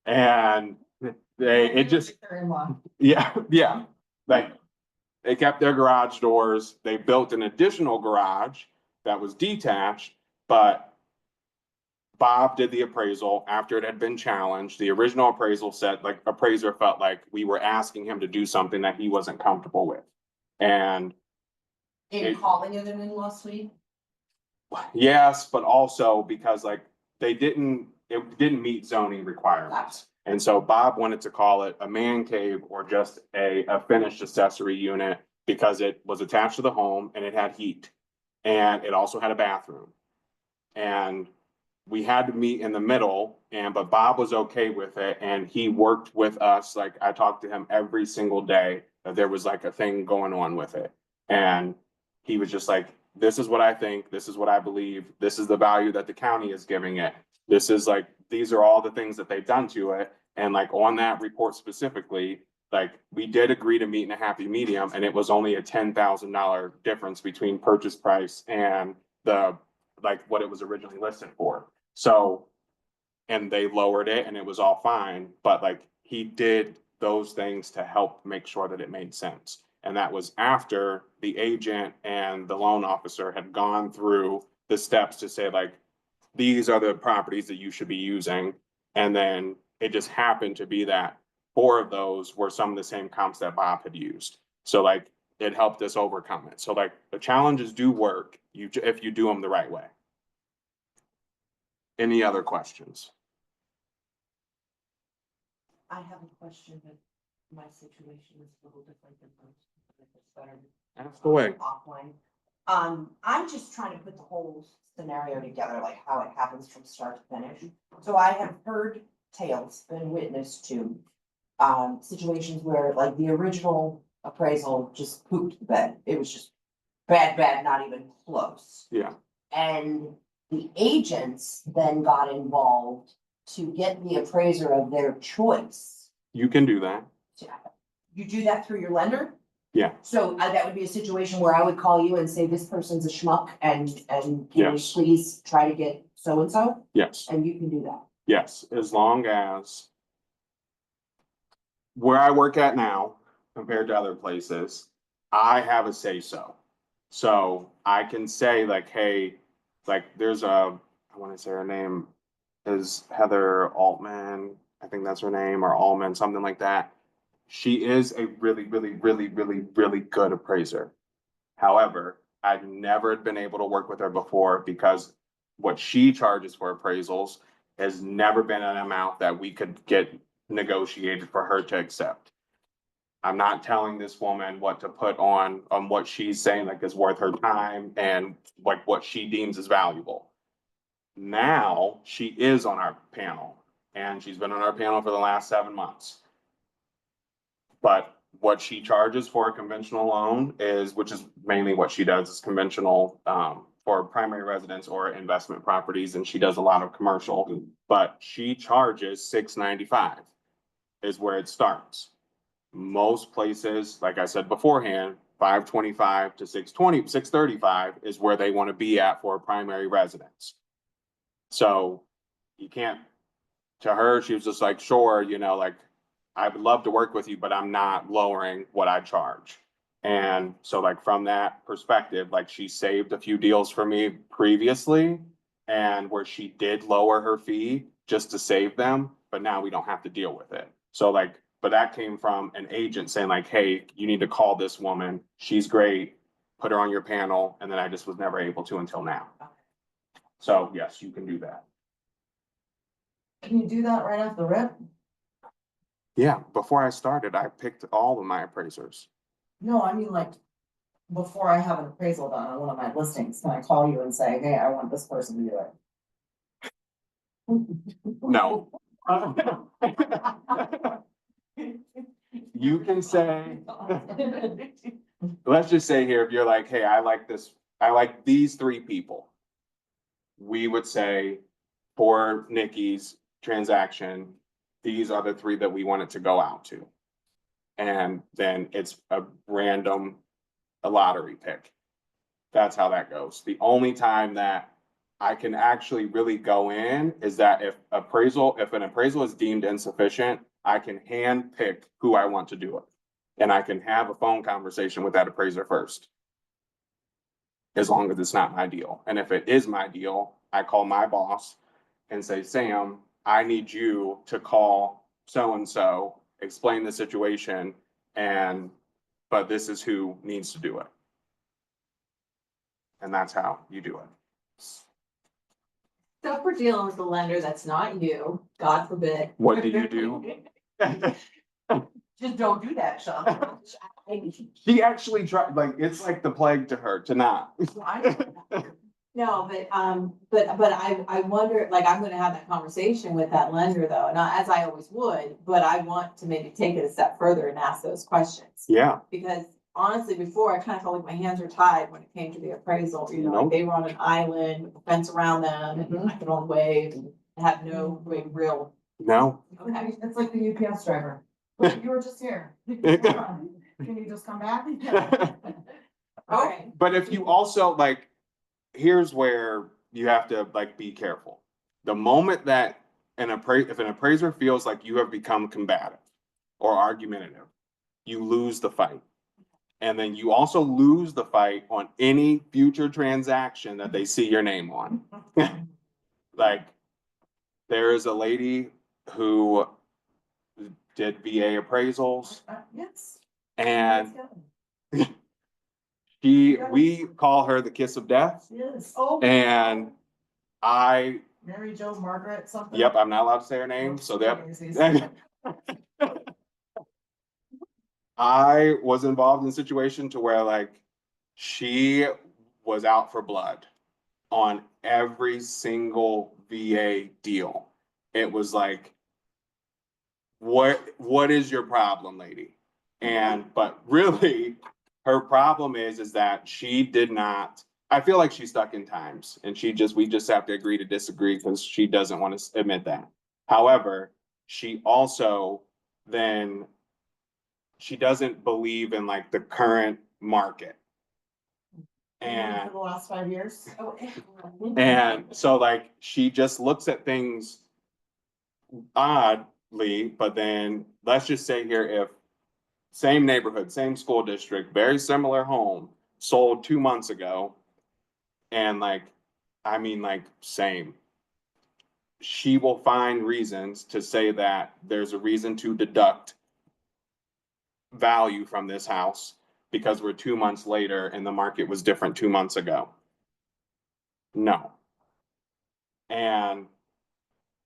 And yeah. Like they kept their garage doors. They built an additional garage that was detached, but Bob did the appraisal after it had been challenged. The original appraisal said, like, appraiser felt like we were asking him to do something that he wasn't comfortable with. And calling it an in-law suite? yes, but also because like it didn't meet zoning requirements. And so Bob wanted to call it a man cave or just a finished accessory unit because it was attached to the home and it had heat. And it also had a bathroom. And we had to meet in the middle, but Bob was okay with it. And he worked with us. Like I talked to him every single day that there was like a thing going on with it. And he was just like, this is what I think. This is what I believe. This is the value that the county is giving it. This is like, these are all the things that they've done to it. And like on that report specifically, like we did agree to meet in a happy medium, and it was only a $10,000 difference between purchase price and what it was originally listed for. So, and they lowered it and it was all fine, but like he did those things to help make sure that it made sense. And that was after the agent and the loan officer had gone through the steps to say like, these are the properties that you should be using. And then it just happened to be that 4 of those were some of the same comps that Bob had used. So like it helped us overcome it. So like the challenges do work if you do them the right way. Any other questions? I have a question, but my situation is a little different than most. It's better Ask away. offline. I'm just trying to put the whole scenario together, like how it happens from start to finish. So I have heard tales, been witness to, situations where like the original appraisal just pooped the bed. It was just bad, not even close. Yeah. And the agents then got involved to get the appraiser of their choice. You can do that. You do that through your lender? Yeah. So that would be a situation where I would call you and say, this person's a schmuck and can you Yes. please try to get so-and-so? Yes. And you can do that. Yes, as long as where I work at now compared to other places, I have a say so. So I can say like, hey, like there's I want to say her name is Heather Altman. I think that's her name, or Allman, something like that. She is a really, really, really, really, really good appraiser. However, I've never been able to work with her before because what she charges for appraisals has never been an amount that we could get negotiated for her to accept. I'm not telling this woman what to put on what she's saying like is worth her time and like what she deems is valuable. Now she is on our panel and she's been on our panel for the last 7 months. But what she charges for a conventional loan is, which is mainly what she does, is conventional for primary residence or investment properties, and she does a lot of commercial, but she charges $695 is where it starts. Most places, like I said beforehand, $525 to $635 is where they want to be at for a primary residence. So you can't, to her, she was just like, sure, you know, like, I would love to work with you, but I'm not lowering what I charge. And so like from that perspective, like she saved a few deals for me previously and where she did lower her fee just to save them, but now we don't have to deal with it. So like, but that came from an agent saying like, hey, you need to call this woman. She's great. Put her on your panel. And then I just was never able to until now. So yes, you can do that. Can you do that right off the rip? Yeah, before I started, I picked all of my appraisers. No, I mean like, before I have an appraisal done on one of my listings, can I call you and say, hey, I want this person to do it? No. You can say, let's just say here, if you're like, hey, I like this, I like these 3 people. We would say for Nikki's transaction, these are the 3 that we want it to go out to. And then it's a random, a lottery pick. That's how that goes. The only time that I can actually really go in is that if an appraisal is deemed insufficient, I can hand pick who I want to do it. And I can have a phone conversation with that appraiser first. As long as it's not my deal. And if it is my deal, I call my boss and say, Sam, I need you to call so-and-so, explain the situation, but this is who needs to do it. And that's how you do it. So if we're dealing with a lender that's not you, God forbid. What do you do? Just don't do that, Sean. She actually tried, like, it's like the plague to her to not. No, but I wonder, like, I'm gonna have that conversation with that lender though, and as I always would, but I want to maybe take it a step further and ask those questions. Yeah, Because honestly, before I kind of felt like my hands were tied when it came to the appraisal, you know, like Nope. they were on an island with a fence around them and I could only wave and have no real. no. Okay. It's like the UPS driver. You were just here. Can you just come back? Okay. But if you also like, here's where you have to like be careful. The moment that if an appraiser feels like you have become combative or argumentative, you lose the fight. And then you also lose the fight on any future transaction that they see your name on. Like, there is a lady who did VA appraisals Yes. and we call her the kiss of death. Yes. Oh. And Mary Jo Margaret something. yep, I'm not allowed to say her name, so that. I was involved in a situation to where like she was out for blood on every single VA deal. It was like, what is your problem, lady? But really, her problem is that she did not, I feel like she's stuck in times and we just have to agree to disagree because she doesn't want to admit that. However, she also then, she doesn't believe in like the current market. And For the last 5 years. and so like, she just looks at things oddly, but then let's just say here, if same neighborhood, same school district, very similar home, sold 2 months ago. And like, I mean, like same. She will find reasons to say that there's a reason to deduct value from this house because we're 2 months later and the market was different 2 months ago. No. And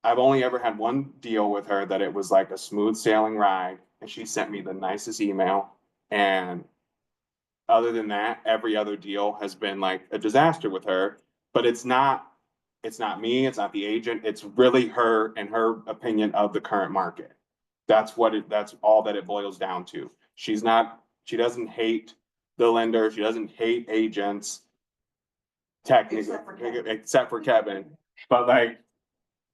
I've only ever had one deal with her that it was like a smooth sailing ride, and she sent me the nicest email. And other than that, every other deal has been like a disaster with her. But it's not me, it's not the agent, it's really her and her opinion of the current market. That's all that it boils down to. She doesn't hate the lender, she doesn't hate agents. Technically, Except for Kevin. except for Kevin, but like,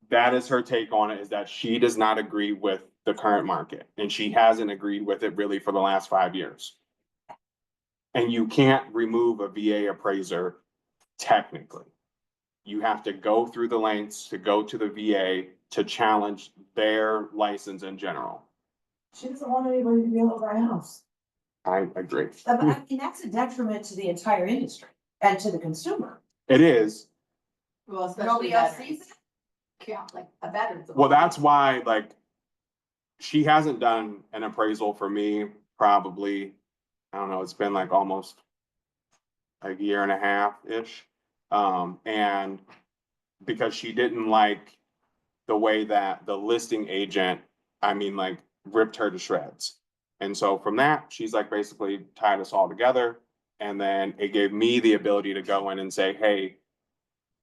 that is her take on it, is that she does not agree with the current market, and she hasn't agreed with it really for the last 5 years. And you can't remove a VA appraiser technically. You have to go through the lengths to go to the VA to challenge their license in general. She doesn't want anybody to be able to buy a house. I agree. But I mean, that's a detriment to the entire industry and to the consumer. It is. Well, especially Nobody else veterans. sees it? Yeah, like a veteran. Well, that's why, like, she hasn't done an appraisal for me, probably, I don't know, it's been like almost a year and a half-ish. And because she didn't like the way that the listing agent, I mean, like, ripped her to shreds. And so from that, she's like basically tied us all together. And then it gave me the ability to go in and say, hey,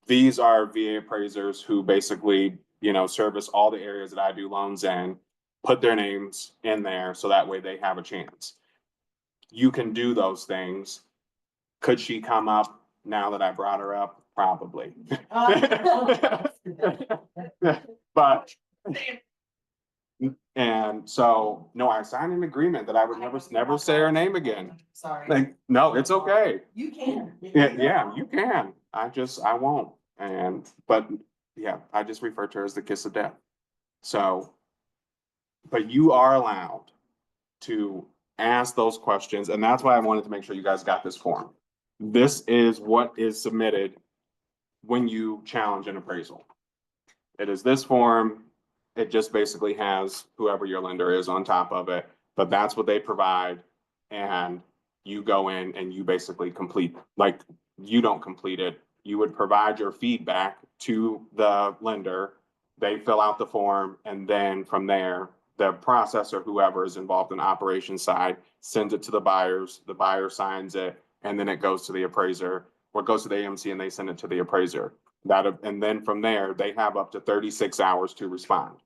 these are VA appraisers who basically, service all the areas that I do loans in, put their names in there so that way they have a chance. You can do those things. Could she come up now that I brought her up? Probably. But, and so, no, I signed an agreement that I would never say her name again. Sorry. Like, no, it's okay. You can. Yeah, you can. I won't. But yeah, I just refer to her as the kiss of death. So, but you are allowed to ask those questions, and that's why I wanted to make sure you guys got this form. This is what is submitted when you challenge an appraisal. It is this form. It just basically has whoever your lender is on top of it, but that's what they provide. And you go in and you basically complete, like, you don't complete it. You would provide your feedback to the lender. They fill out the form, and then from there, the processor, whoever is involved in the operations side, sends it to the buyers. The buyer signs it, and then it goes to the appraiser, or it goes to the AMC and they send it to the appraiser. And then from there, they have up to 36 hours to respond.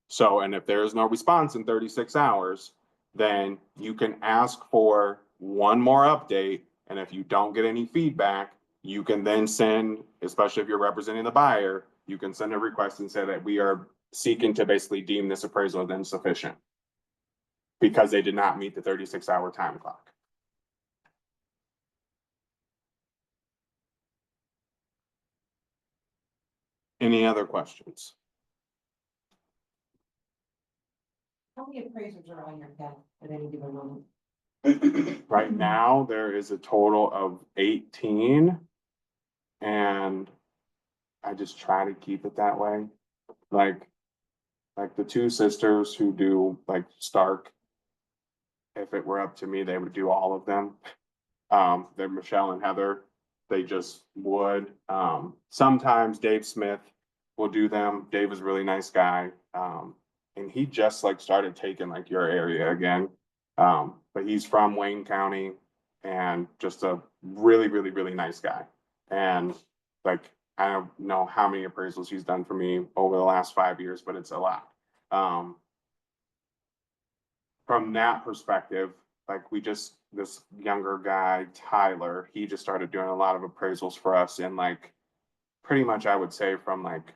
So, and if there is no response in 36 hours, then you can ask for one more update. And if you don't get any feedback, you can then send, especially if you're representing the buyer, you can send a request and say that we are seeking to basically deem this appraisal as insufficient because they did not meet the 36-hour time clock. Any other questions? How many appraisers are on your account at any given moment? Right now, there is a total of 18. And I just try to keep it that way. Like the two sisters who do like Stark, if it were up to me, they would do all of them. They're Michelle and Heather. They just would. Sometimes Dave Smith will do them. Dave is a really nice guy. And he just like started taking like your area again. But he's from Wayne County and just a really, really, really nice guy. And like, I don't know how many appraisals he's done for me over the last 5 years, but it's a lot. From that perspective, like this younger guy, Tyler, he just started doing a lot of appraisals for us in like, pretty much I would say from like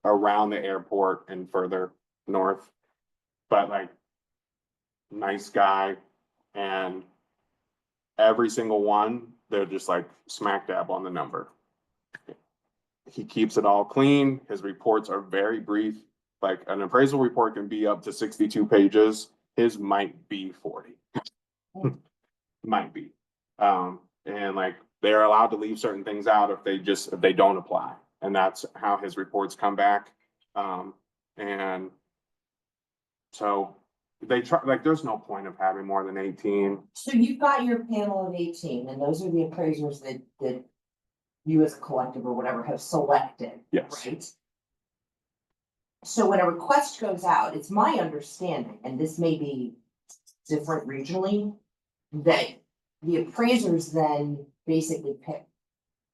around the airport and further north. But like, nice guy, and every single one, they're just like smack dab on the number. He keeps it all clean. His reports are very brief. Like an appraisal report can be up to 62 pages. His might be 40. Might be. And like they're allowed to leave certain things out if they don't apply. And that's how his reports come back. And so they try, like, there's no point of having more than 18. So you've got your panel of 18, and those are the appraisers that you as a collective or whatever have selected. Yes. Right? So when a request goes out, it's my understanding, and this may be different regionally, that the appraisers then basically pick.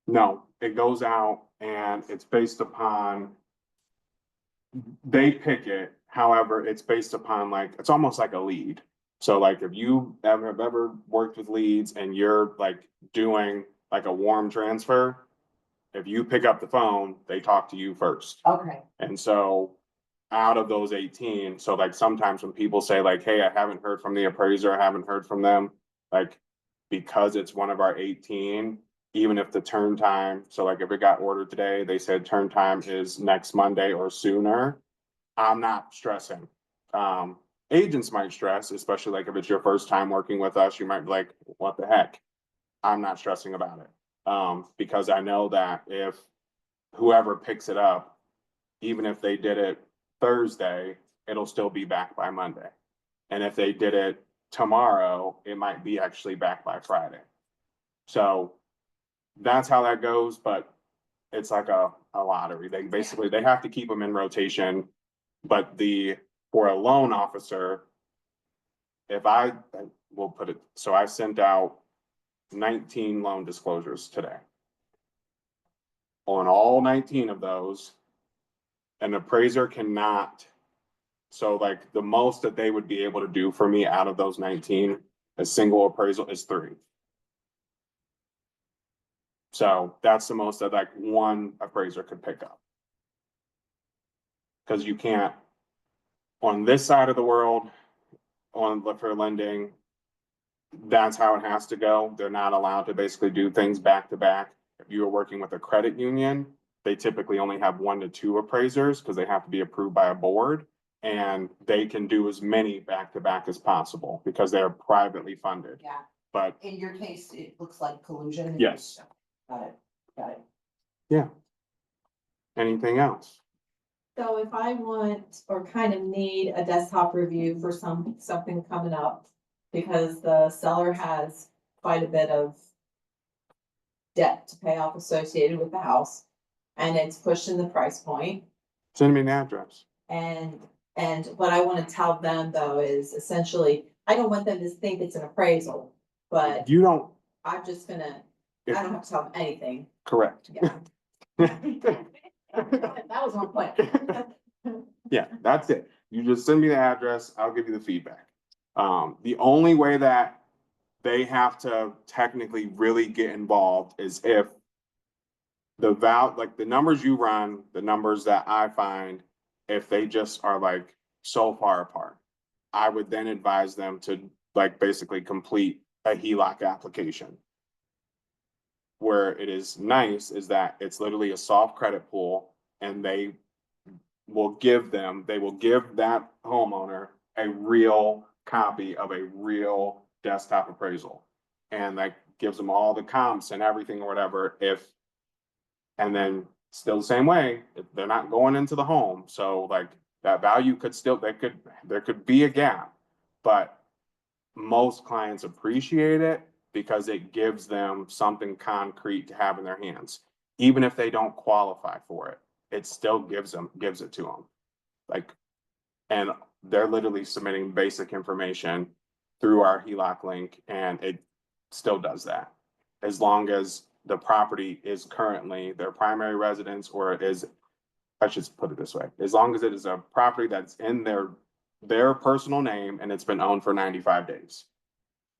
No, it goes out and it's based upon. They pick it, however, it's based upon like, it's almost like a lead. So like if you have ever worked with leads and you're like doing like a warm transfer, if you pick up the phone, they talk to you first. Okay. And so out of those 18, so like sometimes when people say like, hey, I haven't heard from the appraiser, I haven't heard from them, like because it's one of our 18, even if the turn time, so like if it got ordered today, they said turn time is next Monday or sooner, I'm not stressing. Agents might stress, especially like if it's your first time working with us, you might be like, what the heck? I'm not stressing about it. Because I know that if whoever picks it up, even if they did it Thursday, it'll still be back by Monday. And if they did it tomorrow, it might be actually back by Friday. So that's how that goes, but it's like a lottery. They basically, they have to keep them in rotation. But for a loan officer, we'll put it, so I sent out 19 loan disclosures today. On all 19 of those, an appraiser cannot, so like the most that they would be able to do for me out of those 19, a single appraisal is 3. So that's the most that like one appraiser could pick up. Because you can't, on this side of the world, for lending, that's how it has to go. They're not allowed to basically do things back to back. If you are working with a credit union, they typically only have 1 to 2 appraisers because they have to be approved by a board. And they can do as many back to back as possible because they're privately funded. Yeah. But In your case, it looks like collusion. yes. Got it, got it. Yeah. Anything else? So if I want or kind of need a desktop review for something coming up, because the seller has quite a bit of debt to pay off associated with the house, and it's pushing the price point. Send me an address. And what I want to tell them though is essentially, I don't want them to think it's an appraisal, but You don't, I'm just gonna, I don't have to tell them anything. correct. Yeah. That was one point. Yeah, that's it. You just send me the address, I'll give you the feedback. The only way that they have to technically really get involved is if like the numbers you run, the numbers that I find, if they just are like so far apart, I would then advise them to like basically complete a HELOC application. Where it is nice is that it's literally a soft credit pool and they will give that homeowner a real copy of a real desktop appraisal. And that gives them all the comps and everything or whatever and then still the same way, if they're not going into the home. So like that value could still, there could be a gap, but most clients appreciate it because it gives them something concrete to have in their hands. Even if they don't qualify for it, it still gives it to them. Like, and they're literally submitting basic information through our HELOC link and it still does that. As long as the property is currently their primary residence or it is, I should put it this way, as long as it is a property that's in their personal name and it's been owned for 95 days.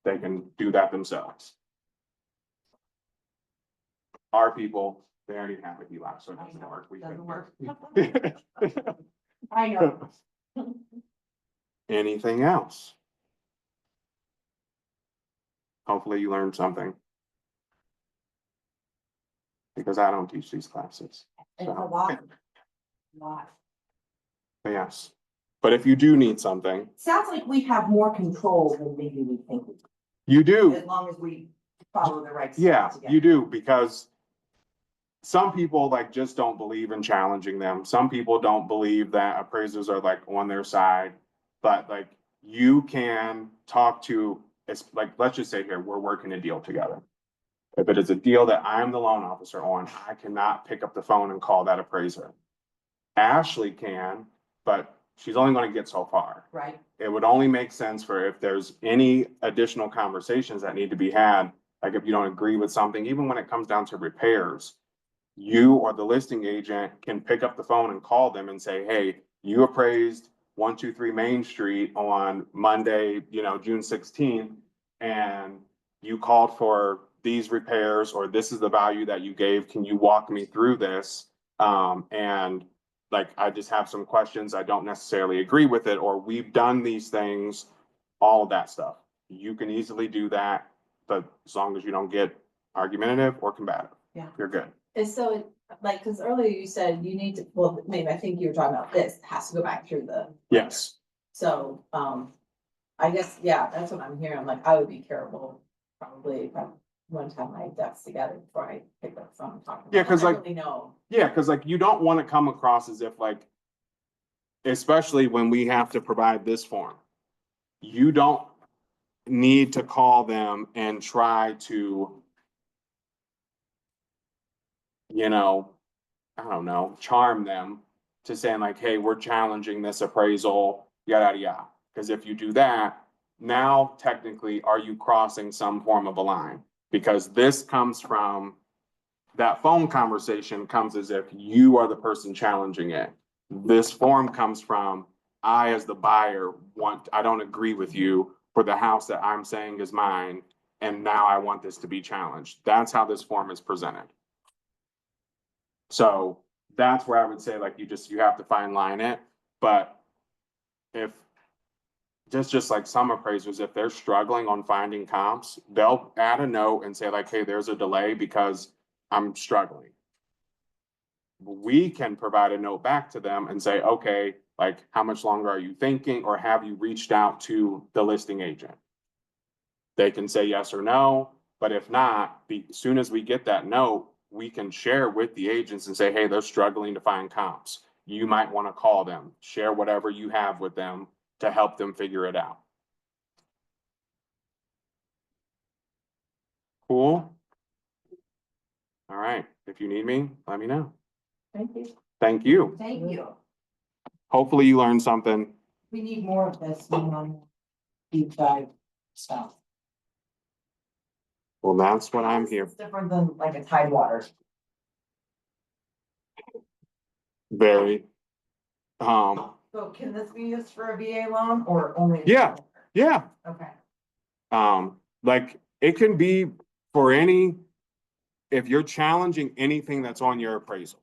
They can do that themselves. Our people, they already have a HELOC, so it doesn't work. Doesn't work. I know. Anything else? Hopefully you learned something. Because I don't teach these classes. It's a lot. Lot. But yes, but if you do need something, Sounds like we have more control than maybe we think we do, you do. as long as we follow the right Yeah, steps. you do, because some people like just don't believe in challenging them. Some people don't believe that appraisers are like on their side, but like you can talk to, it's like, let's just say here, we're working a deal together. If it is a deal that I'm the loan officer on, I cannot pick up the phone and call that appraiser. Ashley can, but she's only gonna get so far. Right. It would only make sense for if there's any additional conversations that need to be had, like if you don't agree with something, even when it comes down to repairs. You or the listing agent can pick up the phone and call them and say, hey, you appraised 123 Main Street on Monday, June 16th. And you called for these repairs, or this is the value that you gave. Can you walk me through this? And like, I just have some questions. I don't necessarily agree with it, or we've done these things, all of that stuff. You can easily do that, but as long as you don't get argumentative or combative. Yeah. You're good. And so, like, cause earlier you said you need to, well, maybe I think you were talking about this, has to go back through the. Yes. So, I guess, yeah, that's what I'm hearing. Like, I would be careful, probably, if I want to have my decks together before I pick up the phone and talk. Yeah, 'cause, I like- really know. Yeah, because like you don't want to come across as if like, especially when we have to provide this form. You don't need to call them and try to, I don't know, charm them to saying like, hey, we're challenging this appraisal, yada, yada, yada. Because if you do that, now technically, are you crossing some form of a line? Because this comes from, that phone conversation comes as if you are the person challenging it. This form comes from, I as the buyer I don't agree with you for the house that I'm saying is mine, and now I want this to be challenged. That's how this form is presented. So that's where I would say like you have to fine line it, but if just like some appraisers, if they're struggling on finding comps, they'll add a note and say like, hey, there's a delay because I'm struggling. We can provide a note back to them and say, okay, like how much longer are you thinking, or have you reached out to the listing agent? They can say yes or no, but if not, as soon as we get that note, we can share with the agents and say, hey, they're struggling to find comps. You might want to call them, share whatever you have with them to help them figure it out. Cool. All right. If you need me, let me know. Thank you. Thank you. Thank you. Hopefully you learned something. We need more of this, deep dive stuff. Well, that's what I'm here. It's different than like a Tidewater. Very. So can this be used for a VA loan or only? Yeah. Yeah. Okay. Like it can be for if you're challenging anything that's on your appraisal.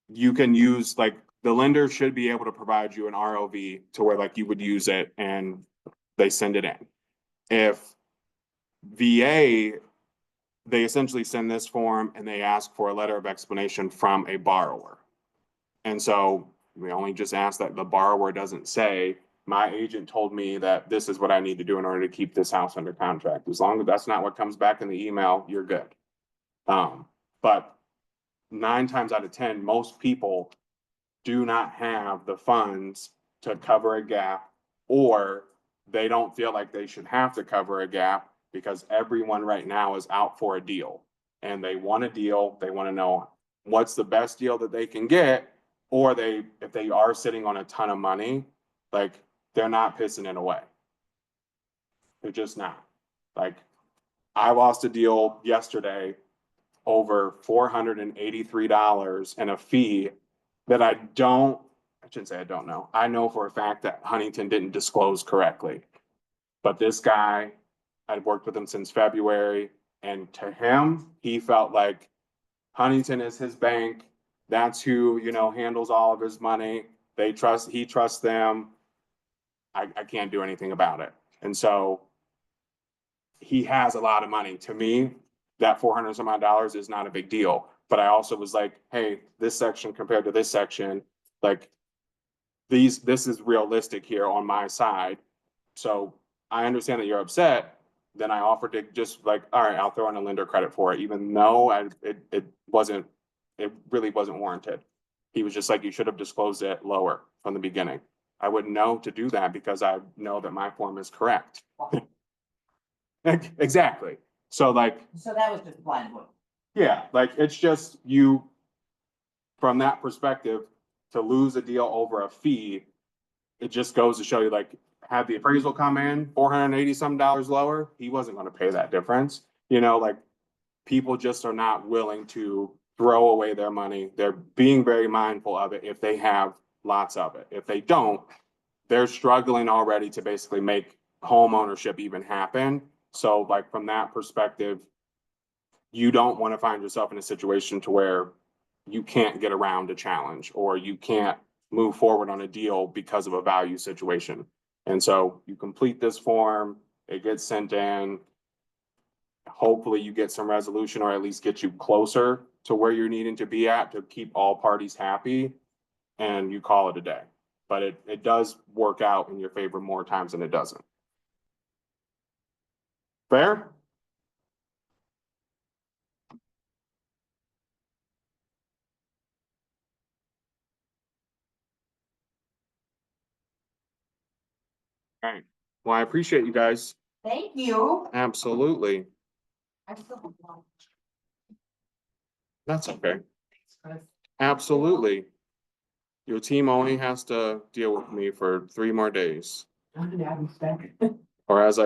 You can use like the lender should be able to provide you an ROV to where like you would use it and they send it in. If VA, they essentially send this form and they ask for a letter of explanation from a borrower. And so we only just ask that the borrower doesn't say, my agent told me that this is what I need to do in order to keep this house under contract. As long as that's not what comes back in the email, you're good. But 9 times out of 10, most people do not have the funds to cover a gap, or they don't feel like they should have to cover a gap because everyone right now is out for a deal and they want a deal. They want to know what's the best deal that they can get, or if they are sitting on a ton of money, like they're not pissing it away. They're just not. Like I lost a deal yesterday over $483 and a fee that I shouldn't say I don't know. I know for a fact that Huntington didn't disclose correctly. But this guy, I'd worked with him since February, and to him, he felt like Huntington is his bank. That's who, handles all of his money. He trusts them. I can't do anything about it. And so he has a lot of money. To me, that $400 some odd is not a big deal. But I also was like, hey, this section compared to this section, like this is realistic here on my side. So I understand that you're upset. Then I offered to just like, all right, I'll throw in a lender credit for it, even though it really wasn't warranted. He was just like, you should have disclosed it lower from the beginning. I wouldn't know to do that because I know that my form is correct. Exactly. So like, So that was just blind. yeah, like it's just from that perspective, to lose a deal over a fee, it just goes to show you, like, had the appraisal come in $480 some lower, he wasn't gonna pay that difference. You know, like, people just are not willing to throw away their money. They're being very mindful of it if they have lots of it. If they don't, they're struggling already to basically make home ownership even happen. So like from that perspective, you don't want to find yourself in a situation to where you can't get around a challenge or you can't move forward on a deal because of a value situation. And so you complete this form, it gets sent in. Hopefully you get some resolution or at least get you closer to where you're needing to be at to keep all parties happy, and you call it a day. But it does work out in your favor more times than it doesn't. Fair? All right. Well, I appreciate you guys. Thank you. Absolutely. I still have one. That's okay. Thanks, Chris. Absolutely. Your team only has to deal with me for 3 more days. I'm gonna have you back. Or as I